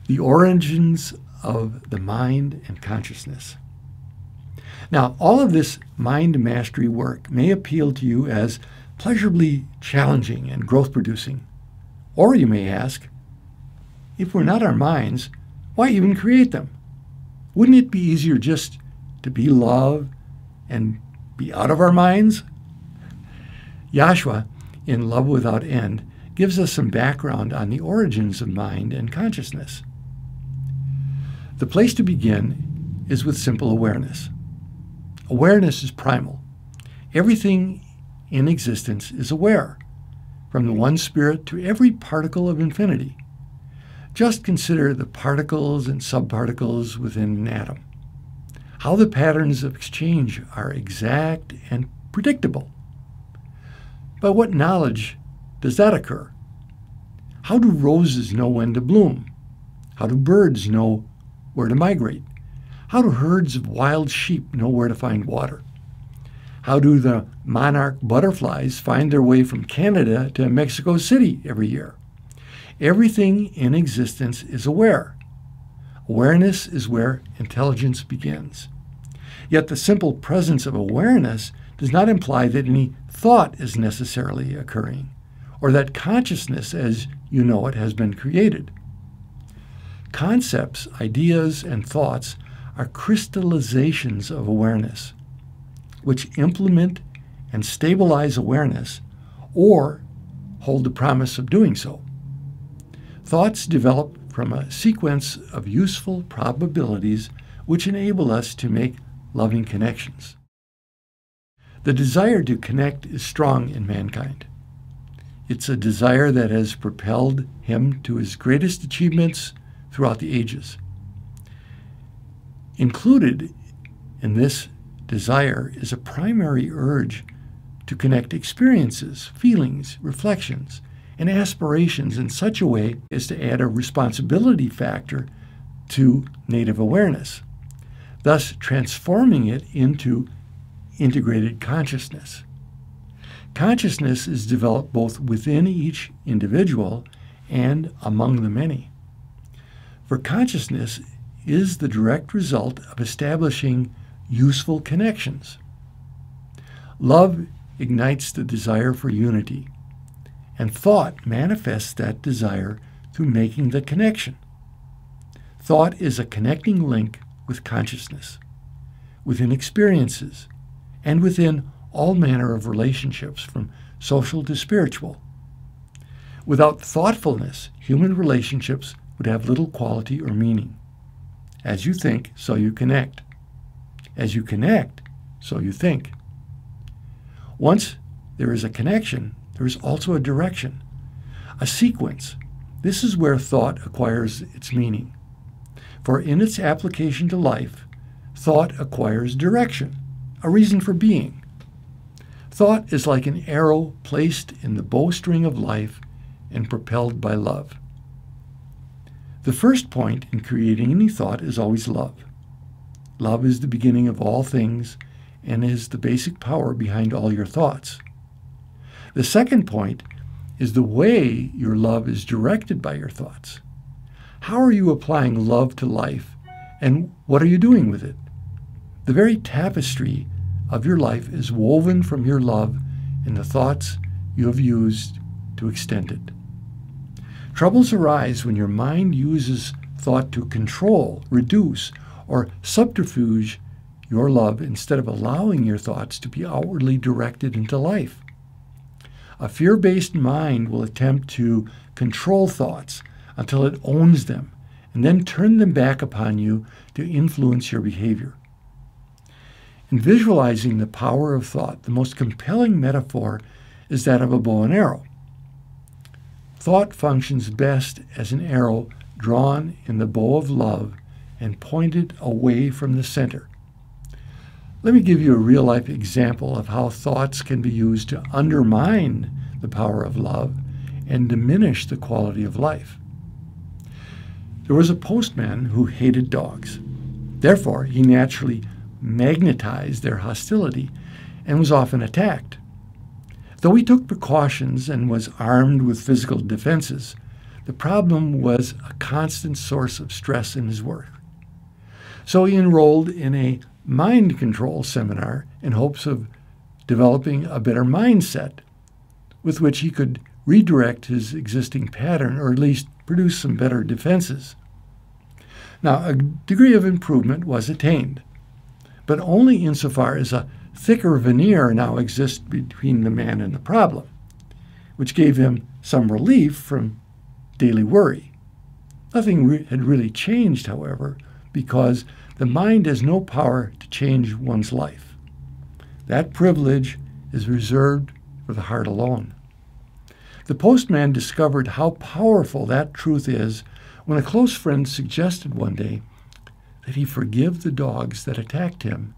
The origins of the mind and consciousness. Now, all of this mind mastery work may appeal to you as pleasurably challenging and growth-producing. Or you may ask, if we're not our minds, why even create them? Wouldn't it be easier just to be love and be out of our minds? Joshua, in Love Without End, gives us some background on the origins of mind and consciousness. The place to begin is with simple awareness. Awareness is primal. Everything in existence is aware, from the one spirit to every particle of infinity. Just consider the particles and subparticles within an atom. How the patterns of exchange are exact and predictable. By what knowledge does that occur? How do roses know when to bloom? How do birds know where to migrate? How do herds of wild sheep know where to find water? How do the monarch butterflies find their way from Canada to Mexico City every year? Everything in existence is aware. Awareness is where intelligence begins. Yet the simple presence of awareness does not imply that any thought is necessarily occurring, or that consciousness as you know it has been created. Concepts, ideas, and thoughts are crystallizations of awareness, which implement and stabilize awareness or hold the promise of doing so. Thoughts develop from a sequence of useful probabilities which enable us to make loving connections. The desire to connect is strong in mankind. It's a desire that has propelled him to his greatest achievements throughout the ages. Included in this desire is a primary urge to connect experiences, feelings, reflections, and aspirations in such a way as to add a responsibility factor to native awareness, thus transforming it into integrated consciousness. Consciousness is developed both within each individual and among the many. For consciousness is the direct result of establishing useful connections. Love ignites the desire for unity, and thought manifests that desire through making the connection. Thought is a connecting link with consciousness, within experiences, and within all manner of relationships, from social to spiritual. Without thoughtfulness, human relationships would have little quality or meaning. As you think, so you connect. As you connect, so you think. Once there is a connection, there is also a direction, a sequence. This is where thought acquires its meaning. For in its application to life, thought acquires direction, a reason for being. Thought is like an arrow placed in the bowstring of life and propelled by love. The first point in creating any thought is always love. Love is the beginning of all things and is the basic power behind all your thoughts. The second point is the way your love is directed by your thoughts. How are you applying love to life, and what are you doing with it? The very tapestry of your life is woven from your love and the thoughts you have used to extend it. Troubles arise when your mind uses thought to control, reduce, or subterfuge your love instead of allowing your thoughts to be outwardly directed into life. A fear-based mind will attempt to control thoughts until it owns them and then turn them back upon you to influence your behavior. In visualizing the power of thought, the most compelling metaphor is that of a bow and arrow. Thought functions best as an arrow drawn in the bow of love and pointed away from the center. Let me give you a real-life example of how thoughts can be used to undermine the power of love and diminish the quality of life. There was a postman who hated dogs. Therefore, he naturally magnetized their hostility and was often attacked. Though he took precautions and was armed with physical defenses, The problem was a constant source of stress in his work. So he enrolled in a mind control seminar in hopes of developing a better mindset with which he could redirect his existing pattern, or at least produce some better defenses. Now, a degree of improvement was attained, but only insofar as a thicker veneer now exists between the man and the problem, which gave him some relief from daily worry. Nothing had really changed, however, because the mind has no power to change one's life. That privilege is reserved for the heart alone. The postman discovered how powerful that truth is when a close friend suggested one day that he forgive the dogs that attacked him.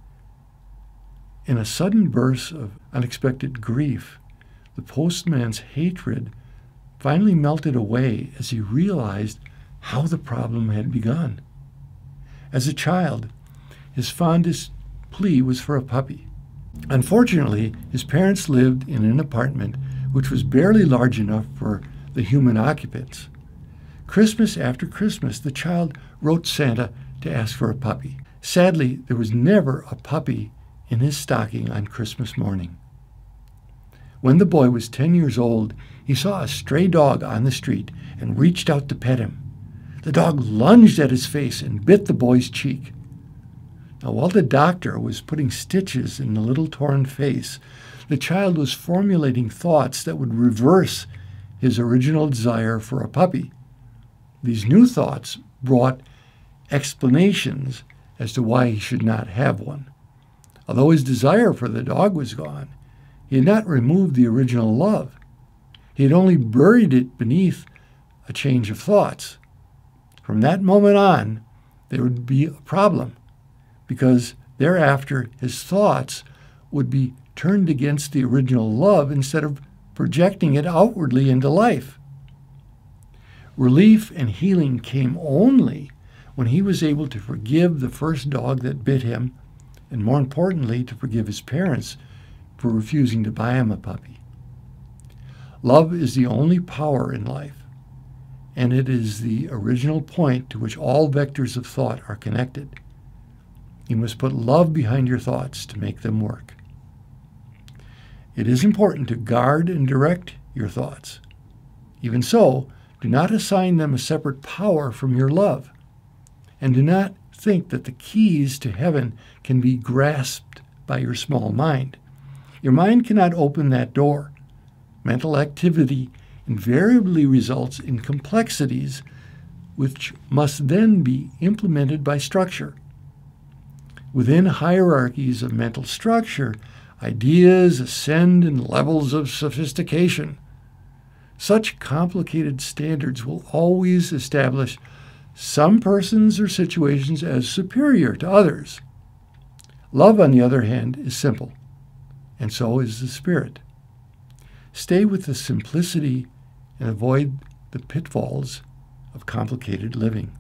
In a sudden burst of unexpected grief, the postman's hatred finally melted away as he realized how the problem had begun. As a child, his fondest plea was for a puppy. Unfortunately, his parents lived in an apartment which was barely large enough for the human occupants. Christmas after Christmas, the child wrote Santa to ask for a puppy. Sadly, there was never a puppy in his stocking on Christmas morning. When the boy was 10 years old, he saw a stray dog on the street and reached out to pet him. The dog lunged at his face and bit the boy's cheek. Now, while the doctor was putting stitches in the little torn face, the child was formulating thoughts that would reverse his original desire for a puppy. These new thoughts brought explanations as to why he should not have one. Although his desire for the dog was gone, he had not removed the original love. He had only buried it beneath a change of thoughts. From that moment on, there would be a problem, because thereafter his thoughts would be turned against the original love instead of projecting it outwardly into life. Relief and healing came only when he was able to forgive the first dog that bit him, and more importantly, to forgive his parents for refusing to buy him a puppy. Love is the only power in life, and it is the original point to which all vectors of thought are connected. You must put love behind your thoughts to make them work. It is important to guard and direct your thoughts. Even so, do not assign them a separate power from your love, and do not think that the keys to heaven can be grasped by your small mind. Your mind cannot open that door. Mental activity invariably results in complexities which must then be implemented by structure. Within hierarchies of mental structure, ideas ascend in levels of sophistication. Such complicated standards will always establish some persons or situations as superior to others. Love, on the other hand, is simple, and so is the spirit. Stay with the simplicity and avoid the pitfalls of complicated living.